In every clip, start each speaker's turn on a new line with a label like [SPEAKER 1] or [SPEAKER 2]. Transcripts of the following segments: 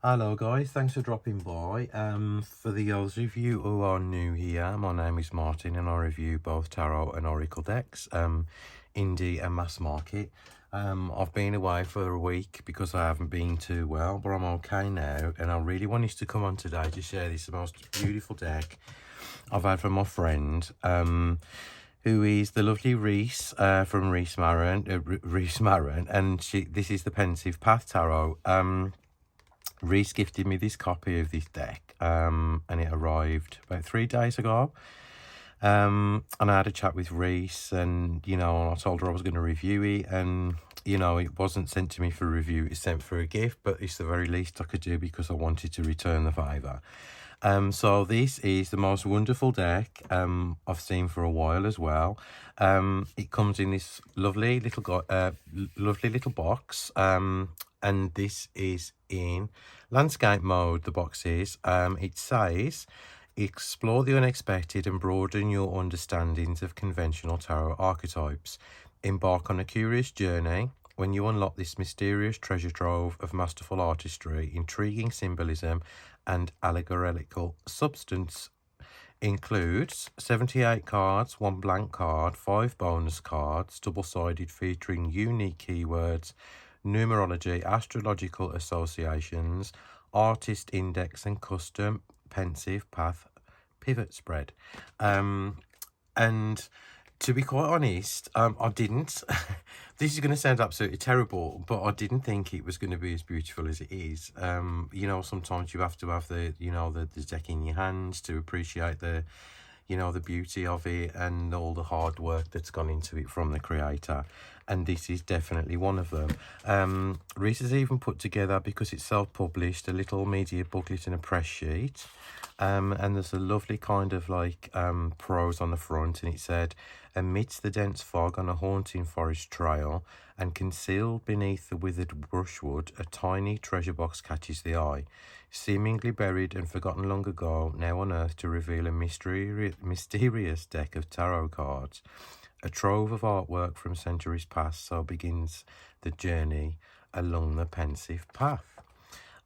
[SPEAKER 1] Hello guys, thanks for dropping by. For those of you who are new here, my name is Martin and I review both tarot and oracle decks, indie and mass market. I've been away for a week because I haven't been too well, but I'm okay now, and I really wanted to come on today to share this most beautiful deck I've had from my friend, who is the lovely Reese, from Reese Marren, Reese Marren, and this is the Pensive Path Tarot. Reese gifted me this copy of this deck, and it arrived about 3 days ago. And I had a chat with Reese, and I told her I was going to review it, and it wasn't sent to me for review, it's sent for a gift, but it's the very least I could do because I wanted to return the favour. So this is the most wonderful deck I've seen for a while as well. It comes in this lovely little box, and this is in landscape mode. The box is. It says, explore the unexpected and broaden your understandings of conventional tarot archetypes. Embark on a curious journey when you unlock this mysterious treasure trove of masterful artistry, intriguing symbolism, and allegorical substance. Includes 78 cards, 1 blank card, 5 bonus cards, double-sided, featuring unique keywords, numerology, astrological associations, artist index, and custom pensive path pivot spread. And to be quite honest, I didn't. This is going to sound absolutely terrible, but I didn't think it was going to be as beautiful as it is. Sometimes you have to have the deck in your hands to appreciate the beauty of it and all the hard work that's gone into it from the creator. And this is definitely one of them. Reese has even put together, because it's self-published, a little media booklet and a press sheet. And there's a lovely kind of prose on the front, and it said, amidst the dense fog on a haunting forest trail and concealed beneath the withered brushwood, a tiny treasure box catches the eye, seemingly buried and forgotten long ago, now unearthed to reveal a mysterious deck of tarot cards, a trove of artwork from centuries past. So begins the journey along the pensive path.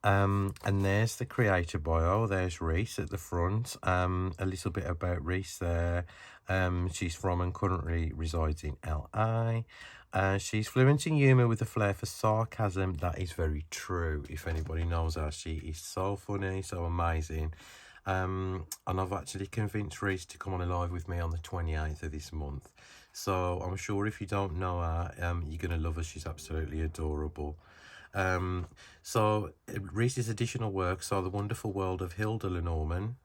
[SPEAKER 1] And there's the creator bio. There's Reese at the front. A little bit about Reese there. She's from and currently resides in LA. She's fluent in humour with a flair for sarcasm. That is very true. If anybody knows her, she is so funny, so amazing. And I've actually convinced Reese to come on a live with me on the 28th of this month. So I'm sure if you don't know her, you're going to love her. She's absolutely adorable. So Reese's additional works are The Wonderful World of Hilda Lenormand,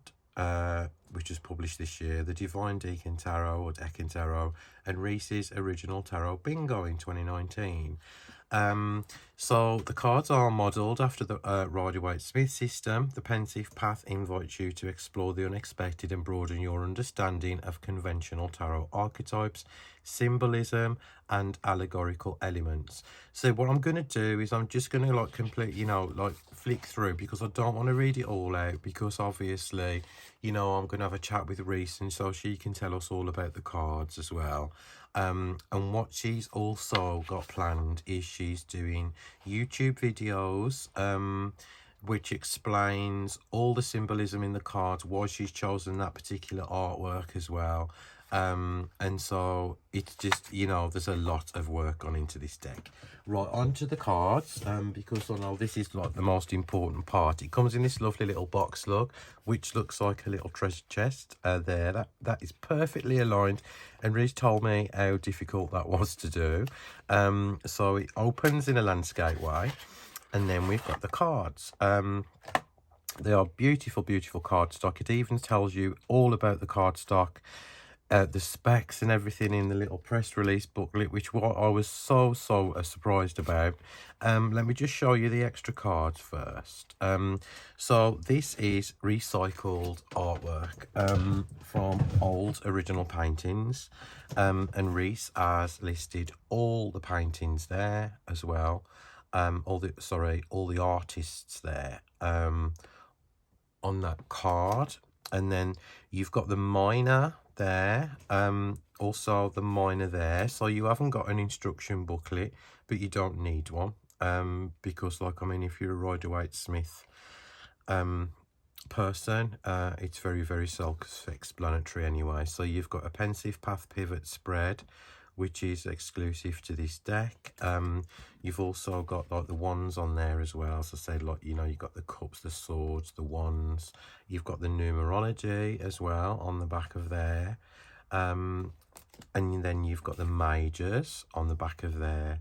[SPEAKER 1] which was published this year, The Divine Deacon Tarot or Decan Tarot, and Reese's Original Tarot Bingo in 2019. So the cards are modelled after the Rider-Waite-Smith system. The Pensive Path invites you to explore the unexpected and broaden your understanding of conventional tarot archetypes, symbolism, and allegorical elements. So what I'm going to do is I'm just going to flick through, because I don't want to read it all out, because obviously, I'm going to have a chat with Reese, and so she can tell us all about the cards as well. And what she's also got planned is she's doing YouTube videos, which explains all the symbolism in the cards, why she's chosen that particular artwork as well. And so it's just, there's a lot of work gone into this deck. Right, onto the cards, because I know this is like the most important part. It comes in this lovely little box, look, which looks like a little treasure chest there. That is perfectly aligned, and Reese told me how difficult that was to do. So it opens in a landscape way, and then we've got the cards. They are beautiful, beautiful cardstock. It even tells you all about the cardstock, the specs and everything in the little press release booklet, which I was so surprised about. Let me just show you the extra cards first. So this is recycled artwork from old original paintings, and Reese has listed all the paintings there as well. All the artists there on that card. And then you've got the minor there, also the minor there. So you haven't got an instruction booklet, but you don't need one. because, like, I mean, if you're a Rider-Waite-Smith person, it's very, very self-explanatory anyway. So you've got a pensive path pivot spread, which is exclusive to this deck. You've also got like the wands on there as well. So say, like, you know, you've got the cups, the swords, the wands. You've got the numerology as well on the back of there. And then you've got the majors on the back of there.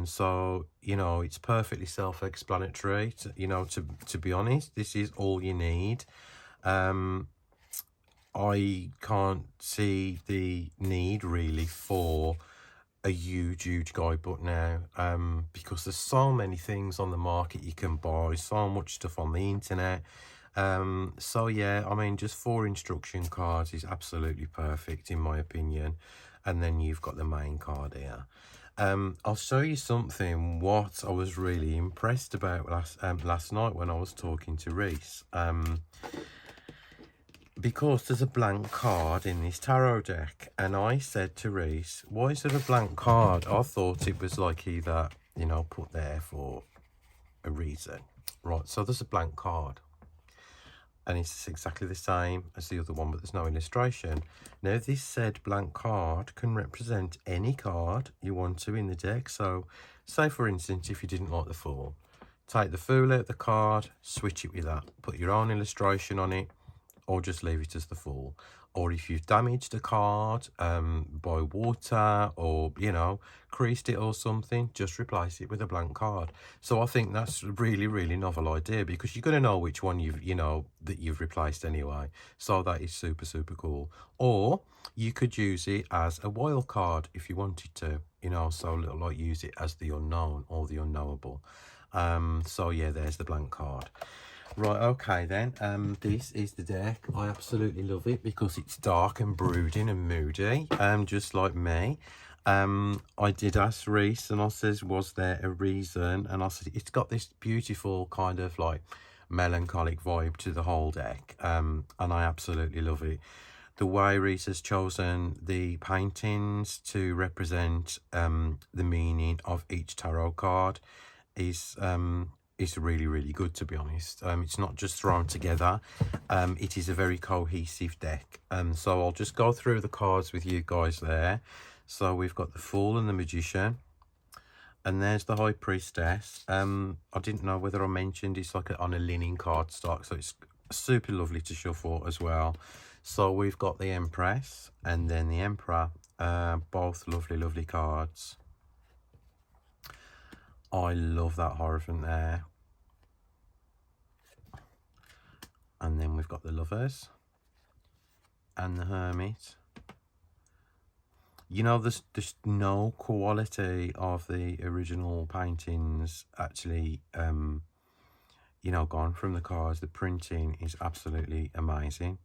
[SPEAKER 1] So, you know, it's perfectly self-explanatory. You know, to be honest, this is all you need. I can't see the need really for a huge guidebook now, because there's so many things on the market you can buy, so much stuff on the internet. So yeah, I mean, just 4 instruction cards is absolutely perfect in my opinion. And then you've got the main card here. I'll show you something what I was really impressed about last night when I was talking to Reese. Because there's a blank card in this tarot deck, and I said to Reese, why is there a blank card? I thought it was like either, you know, put there for a reason. Right, so there's a blank card, and it's exactly the same as the other one, but there's no illustration. Now, this said blank card can represent any card you want to in the deck. So, say for instance, if you didn't like the Fool, take the Fool out the card, switch it with that, put your own illustration on it, or just leave it as the Fool. Or if you've damaged a card by water, or, you know, creased it or something, just replace it with a blank card. So I think that's a really novel idea, because you're going to know which one that you've replaced anyway. So that is super cool. Or you could use it as a wild card if you wanted to, you know, so like use it as the unknown or the unknowable. So yeah, there's the blank card. Right, okay then, this is the deck. I absolutely love it because it's dark and brooding and moody, just like me. I did ask Reese, and I says, was there a reason? And I said, it's got this beautiful kind of like melancholic vibe to the whole deck, and I absolutely love it. The way Reese has chosen the paintings to represent the meaning of each tarot card is really good, to be honest. It's not just thrown together. It is a very cohesive deck. So I'll just go through the cards with you guys there. So we've got the Fool and the Magician, and there's the High Priestess. I didn't know whether I mentioned it's like on a linen card stock, so it's super lovely to shuffle as well. So we've got the Empress and then the Emperor, both lovely cards. I love that Hierophant there. And then we've got the Lovers and the Hermit. You know, there's no quality of the original paintings actually, you know, gone from the cards. The printing is absolutely amazing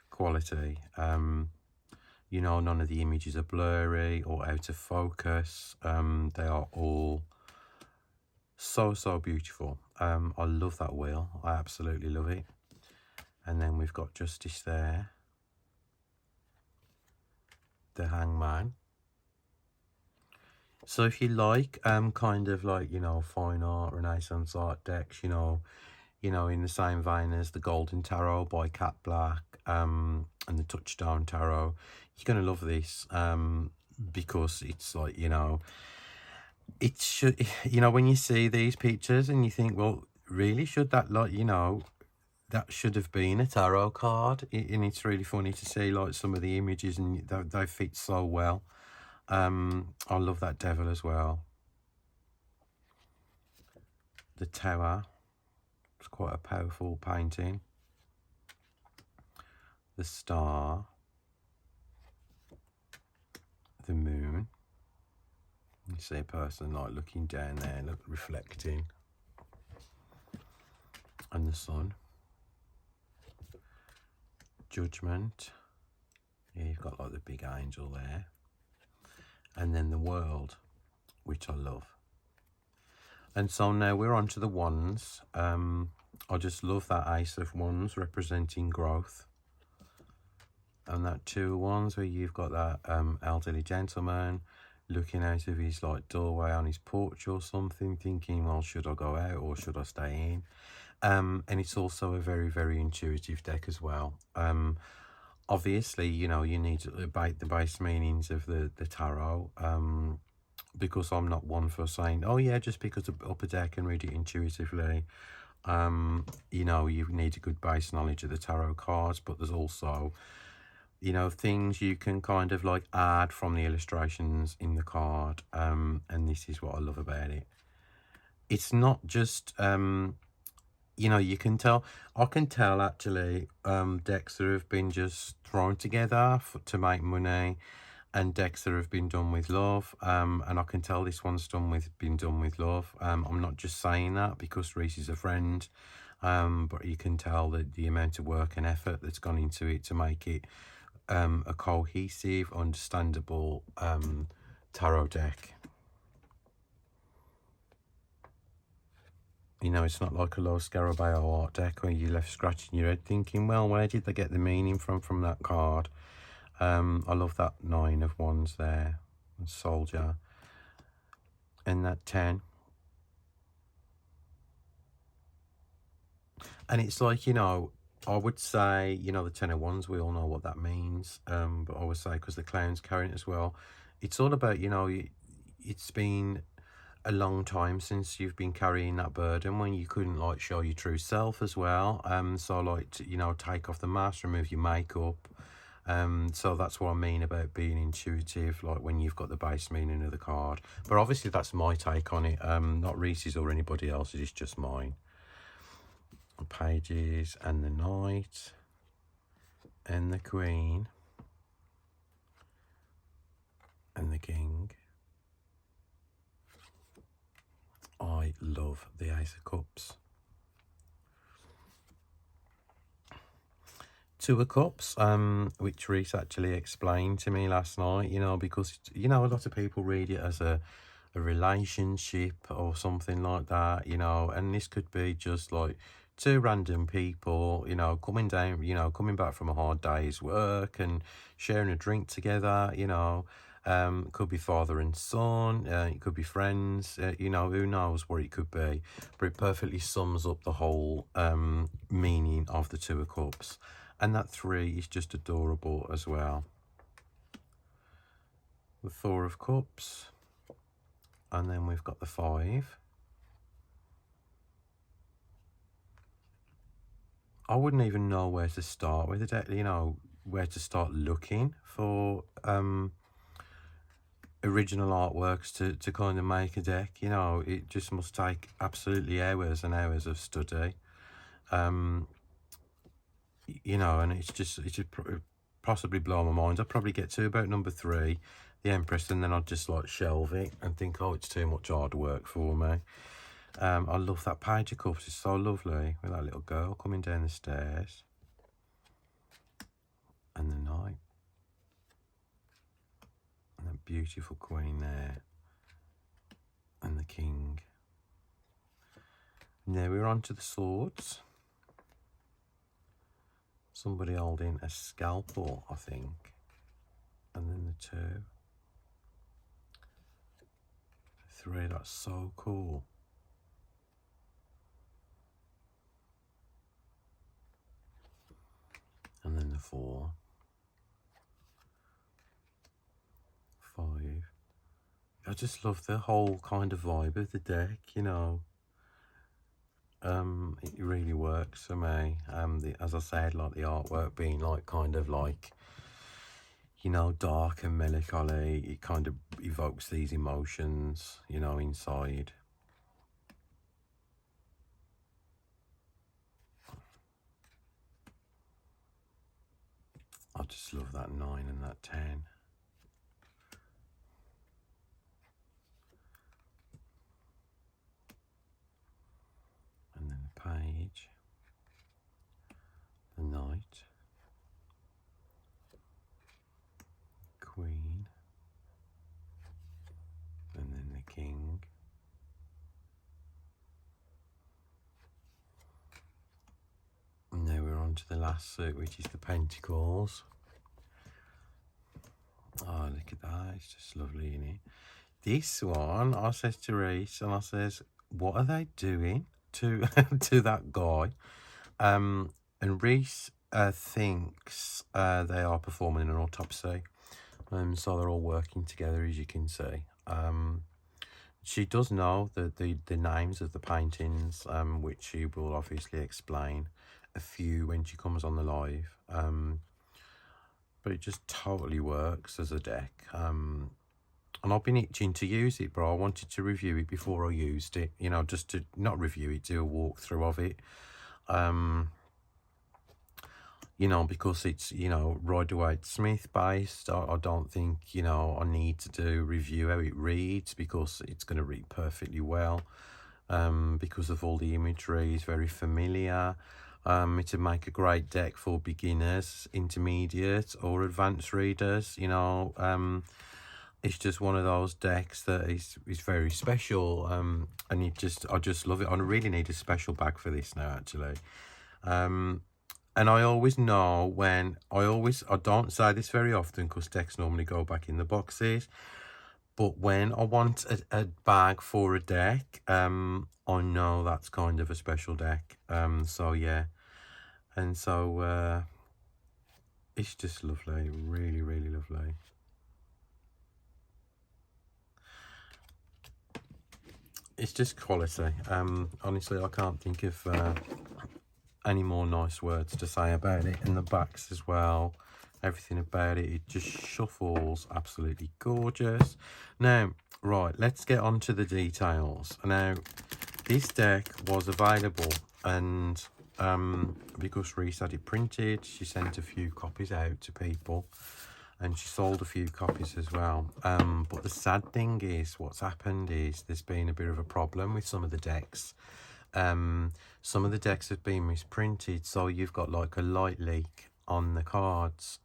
[SPEAKER 1] quality. You know, none of the images are blurry or out of focus. They are all so beautiful. I love that wheel. I absolutely love it. And then we've got Justice there, the Hangman. So if you like kind of like, you know, fine art, Renaissance art decks, you know, in the same vein as the Golden Tarot by Cat Black, and the Touchstone Tarot, you're gonna love this, because it's like, you know, it should, you know, when you see these pictures and you think, well, really, should that, like, you know, that should have been a tarot card. And it's really funny to see like some of the images, and they fit so well. I love that Devil as well. The Tower, it's quite a powerful painting. The Star, the Moon. You see a person like looking down there, reflecting, and the Sun. Judgment. Yeah, you've got like the big angel there. And then the World, which I love. And so now we're on to the Wands. I just love that Ace of Wands representing growth. And that 2 of Wands where you've got that elderly gentleman looking out of his like doorway on his porch or something, thinking, well, should I go out or should I stay in? And it's also a very, very intuitive deck as well. Obviously, you know, you need to debate the base meanings of the tarot, because I'm not one for saying, oh yeah, just because up a deck and read it intuitively. You know, you need a good base knowledge of the tarot cards, but there's also, you know, things you can kind of like add from the illustrations in the card. And this is what I love about it. It's not just, you know, you can tell, I can tell actually, decks that have been just thrown together to make money, and decks that have been done with love. And I can tell this one's been done with love. I'm not just saying that because Reese is a friend, but you can tell that the amount of work and effort that's gone into it to make it a cohesive, understandable tarot deck. You know, it's not like a low Scarabeo art deck where you're left scratching your head thinking, well, where did they get the meaning from that card? I love that 9 of Wands there, Soldier, and that 10. And it's like, you know, I would say, you know, the 10 of Wands, we all know what that means. But I would say, because the clown's carrying it as well, it's all about, you know, it's been a long time since you've been carrying that burden when you couldn't like show your true self as well. So like to, you know, take off the mask, remove your makeup. So that's what I mean about being intuitive, like when you've got the base meaning of the card. But obviously that's my take on it, not Reese's or anybody else's, it's just mine. The pages and the Knight and the Queen and the King. I love the Ace of Cups. 2 of Cups, which Reese actually explained to me last night, you know, because, you know, a lot of people read it as a relationship or something like that, you know, and this could be just like 2 random people, you know, coming down, you know, coming back from a hard day's work and sharing a drink together, you know. Could be father and son, it could be friends, you know, who knows what it could be, but it perfectly sums up the whole meaning of the 2 of Cups. And that 3 is just adorable as well. The 4 of Cups, and then we've got the 5. I wouldn't even know where to start with it, you know, where to start looking for original artworks to kind of make a deck. You know, it just must take absolutely hours and hours of study. You know, and it should possibly blow my mind. I'd probably get to about number 3, the Empress, and then I'd just like shelve it and think, oh, it's too much hard work for me. I love that Page of Cups, it's so lovely with that little girl coming down the stairs. And the Knight. And that beautiful Queen there. And the King. Now we're on to the swords. Somebody holding a scalpel, I think. And then the 2. 3, that's so cool. And then the 4. 5. I just love the whole kind of vibe of the deck, you know. It really works for me. As I said, like the artwork being like kind of like, you know, dark and melancholy, it kind of evokes these emotions, you know, inside. I just love that 9 and that 10. And then the Page, the Knight, Queen, and then the King. And now we're on to the last suit, which is the Pentacles. Oh, look at that. It's just lovely, isn't it? This one, I says to Reese, and I says, what are they doing to to that guy? And Reese thinks they are performing an autopsy. So they're all working together, as you can see. She does know the names of the paintings, which she will obviously explain a few when she comes on the live. But it just totally works as a deck. And I've been itching to use it, but I wanted to review it before I used it. You know, just to not review it, do a walkthrough of it. You know, because it's, you know, Rider-Waite-Smith based. I don't think, you know, I need to do review how it reads, because it's going to read perfectly well. Because of all the imagery, it's very familiar. It'd make a great deck for beginners, intermediate, or advanced readers. You know, it's just one of those decks that is very special. And I just love it. I really need a special bag for this now, actually. And I always know when, I don't say this very often because decks normally go back in the boxes, but when I want a bag for a deck, I know that's kind of a special deck. So yeah, and so it's just lovely, really, really lovely. It's just quality. Honestly, I can't think of any more nice words to say about it. And the backs as well, everything about it, it just shuffles absolutely gorgeous. Now, right, let's get on to the details. Now, this deck was available, and because Reese had it printed, she sent a few copies out to people, and she sold a few copies as well. But the sad thing is, what's happened is there's been a bit of a problem with some of the decks. Some of the decks have been misprinted, so you've got like a light leak on the cards,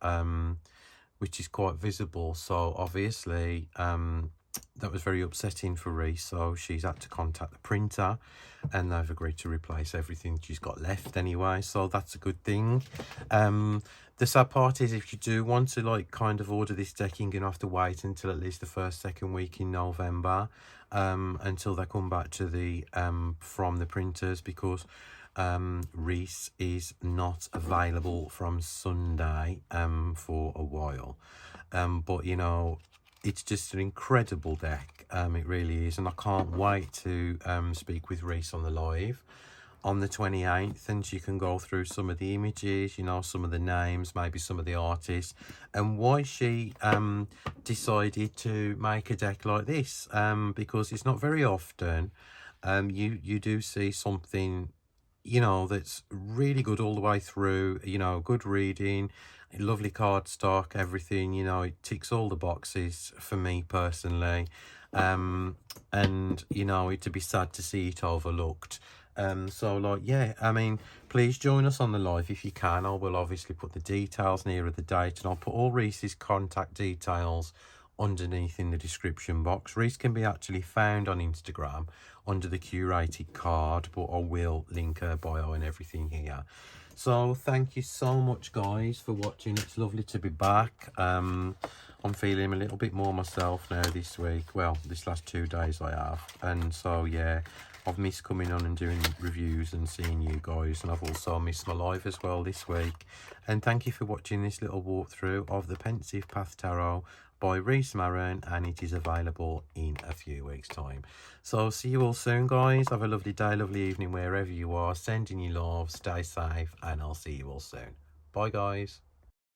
[SPEAKER 1] which is quite visible. So obviously that was very upsetting for Reese, so she's had to contact the printer, and they've agreed to replace everything she's got left anyway, so that's a good thing. The sad part is, if you do want to like kind of order this deck, you're gonna have to wait until at least the second week in November, until they come back to the from the printers, because Reese is not available from Sunday for a while. But you know, it's just an incredible deck. It really is, and I can't wait to speak with Reese on the live on the 28th, and she can go through some of the images, you know, some of the names, maybe some of the artists, and why she decided to make a deck like this, because it's not very often you do see something, you know, that's really good all the way through, you know, good reading, lovely card stock, everything, you know, it ticks all the boxes for me personally. And you know, it'd be sad to see it overlooked. So like, yeah, I mean, please join us on the live if you can. I will obviously put the details nearer the date, and I'll put all Reese's contact details underneath in the description box. Reese can be actually found on Instagram under the curated card, but I will link her bio and everything here. So thank you so much, guys, for watching. It's lovely to be back. I'm feeling a little bit more myself now this week. Well, this last 2 days I have. And so, yeah, I've missed coming on and doing reviews and seeing you guys. And I've also missed my live as well this week. And thank you for watching this little walkthrough of the Pensive Path Tarot by Reese Marren, and it is available in a few weeks' time. So see you all soon, guys. Have a lovely day, lovely evening, wherever you are. Sending you love, stay safe, and I'll see you all soon. Bye, guys.